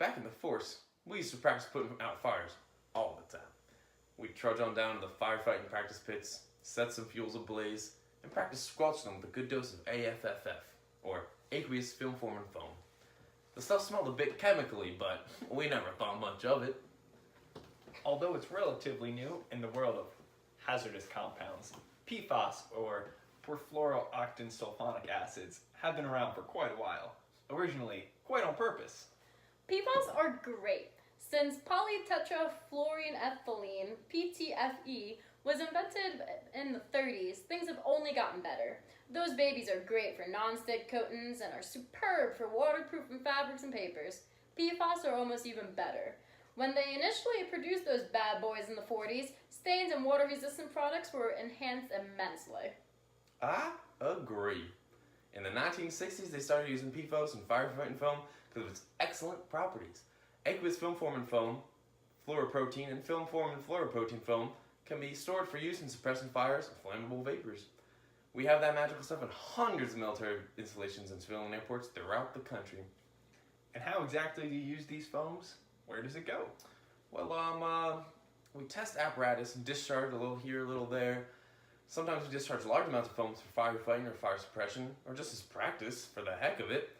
Back in the force, we used to practice putting out fires all the time. We'd trudge on down to the firefighting practice pits, set some fuels ablaze, and practice squelching them with a good dose of AFFF, or aqueous film forming foam. The stuff smelled a bit chemically, but we never thought much of it. Although it's relatively new in the world of hazardous compounds, Pfos, or perfluorooctanosulfonic acids, have been around for quite a while, originally quite on purpose. PFAS are great, since polytetrafluoroethylene, PTFE, was invented in the 30s. Things have only gotten better. Those babies are great for non-stick coatings and are superb for waterproofing fabrics and papers. PFAS are almost even better. When they initially produced those bad boys in the 40s, stains and water-resistant products were enhanced immensely. I agree. In the 1960s, they started using PFOS and firefighting foam because of its excellent properties. Aqueous film forming foam, fluoroprotein, and film forming fluoroprotein foam can be stored for use in suppressing fires and flammable vapors. We have that magical stuff in hundreds of military installations and civilian airports throughout the country. And how exactly do you use these foams? Where does it go? Well, we test apparatus and discharge a little here, a little there. Sometimes we discharge large amounts of foams for firefighting or fire suppression, or just as practice for the heck of it.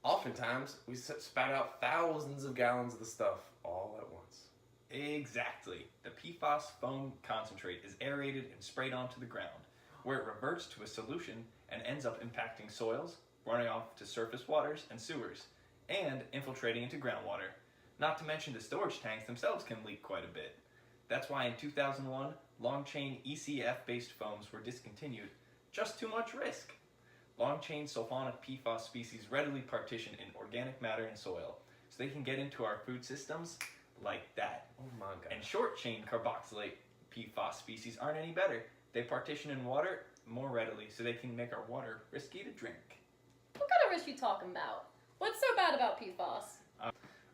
Oftentimes, we spat out thousands of gallons of the stuff all at once. Exactly. The PFOS foam concentrate is aerated and sprayed onto the ground, where it reverts to a solution and ends up impacting soils, running off to surface waters and sewers, and infiltrating into groundwater. Not to mention the storage tanks themselves can leak quite a bit. That's why in 2001, long-chain ECF-based foams were discontinued. Just too much risk. Long-chain sulfonic PFOS species readily partition in organic matter in soil, so they can get into our food systems like that. Oh my god. And short-chain carboxylate PFOS species aren't any better. They partition in water more readily, so they can make our water risky to drink. What kind of risk you talking about? What's so bad about PFAS?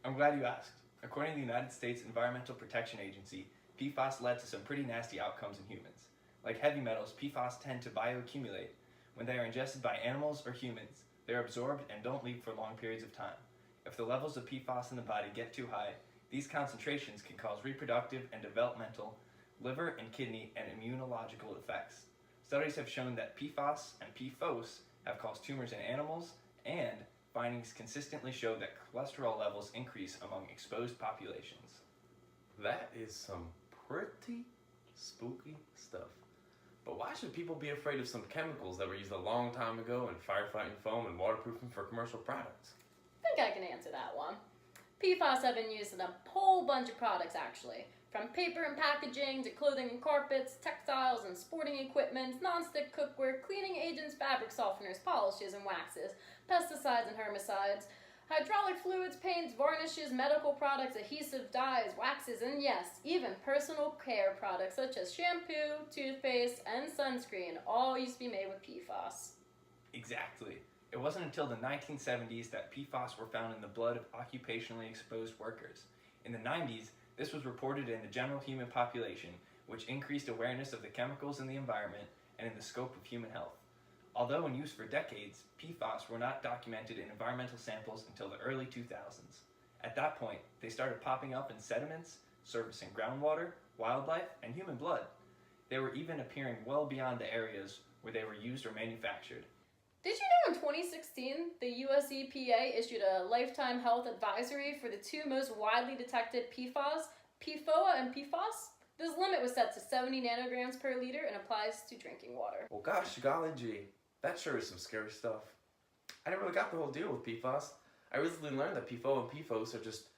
I'm glad you asked. According to the United States Environmental Protection Agency, PFAS led to some pretty nasty outcomes in humans. Like heavy metals, PFAS tend to bioaccumulate. When they are ingested by animals or humans, they are absorbed and don't leave for long periods of time. If the levels of PFAS in the body get too high, these concentrations can cause reproductive and developmental, liver and kidney, and immunological effects. Studies have shown that PFAS and PFOS have caused tumors in animals, and findings consistently show that cholesterol levels increase among exposed populations. That is some pretty spooky stuff. But why should people be afraid of some chemicals that were used a long time ago in firefighting foam and waterproofing for commercial products? I think I can answer that one. PFAS have been used in a whole bunch of products actually. From paper and packaging to clothing and carpets, textiles and sporting equipment, non-stick cookware, cleaning agents, fabric softeners, polishes and waxes, pesticides and herbicides, hydraulic fluids, paints, varnishes, medical products, adhesive dyes, waxes, and yes, even personal care products such as shampoo, toothpaste, and sunscreen all used to be made with PFAS. Exactly. It wasn't until the 1970s that PFAS were found in the blood of occupationally exposed workers. In the 90s, this was reported in the general human population, which increased awareness of the chemicals in the environment and in the scope of human health. Although in use for decades, PFAS were not documented in environmental samples until the early 2000s. At that point, they started popping up in sediments, servicing groundwater, wildlife, and human blood. They were even appearing well beyond the areas where they were used or manufactured. Did you know in 2016, the US EPA issued a lifetime health advisory for the two most widely detected PFAS, PFOA and PFOS? This limit was set to 70 nanograms per liter and applies to drinking water. Well, gosh, golly gee, that sure is some scary stuff. I never really got the whole deal with PFAS. I recently learned that PFOA and PFOS are just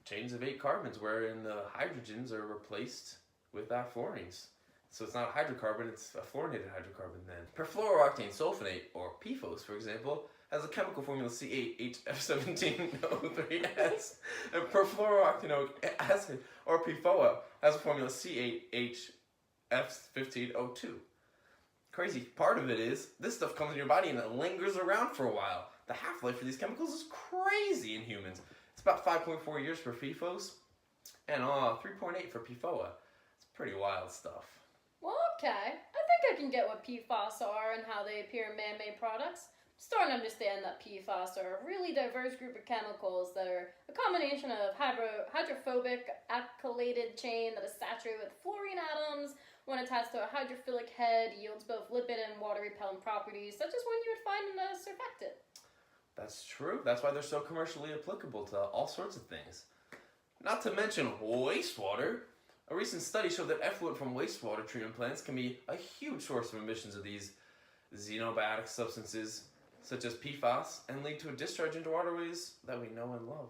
chains of 8 carbons, wherein the hydrogens are replaced with fluorines. So it's not a hydrocarbon, it's a fluorinated hydrocarbon then. Perfluorooctane sulfonate, or PFOS for example, has a chemical formula C8H17O3S. And perfluorooctanoic acid, or PFOA, has a formula C8HF15O2. Crazy part of it is, this stuff comes in your body and it lingers around for a while. The half-life for these chemicals is crazy in humans. It's about 5.4 years for PFOS, and 3.8 for PFOA. It's pretty wild stuff. Well, okay. I think I can get what PFAS are and how they appear in man-made products. starting to understand that PFAS are a really diverse group of chemicals that are a combination of hydrophobic alkylated chain that is saturated with fluorine atoms. When attached to a hydrophilic head, yields both lipid and water repellent properties, such as one you would find in a surfactant. That's true. That's why they're so commercially applicable to all sorts of things. Not to mention wastewater. A recent study showed that effluent from wastewater treatment plants can be a huge source of emissions of these xenobiotic substances, such as PFAS, and lead to a discharge into waterways that we know and love.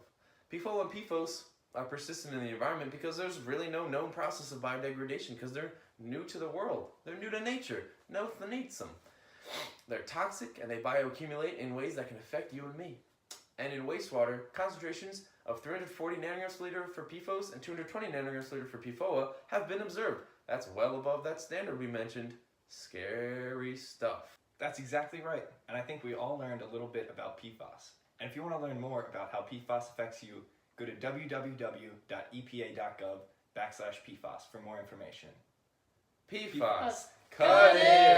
PFOA and PFOS are persistent in the environment because there's really no known process of biodegradation because they're new to the world. They're new to nature. Nothing eats them. They're toxic and they bioaccumulate in ways that can affect you and me. And in wastewater, concentrations of 340 nanograms per liter for PFOS and 220 nanograms per liter for PFOA have been observed. That's well above that standard we mentioned. Scary stuff. That's exactly right, and I think we all learned a little bit about PFAS. And if you want to learn more about how PFAS affects you, go to www.epa.gov/PFAS for more information. PFAS. Cut it!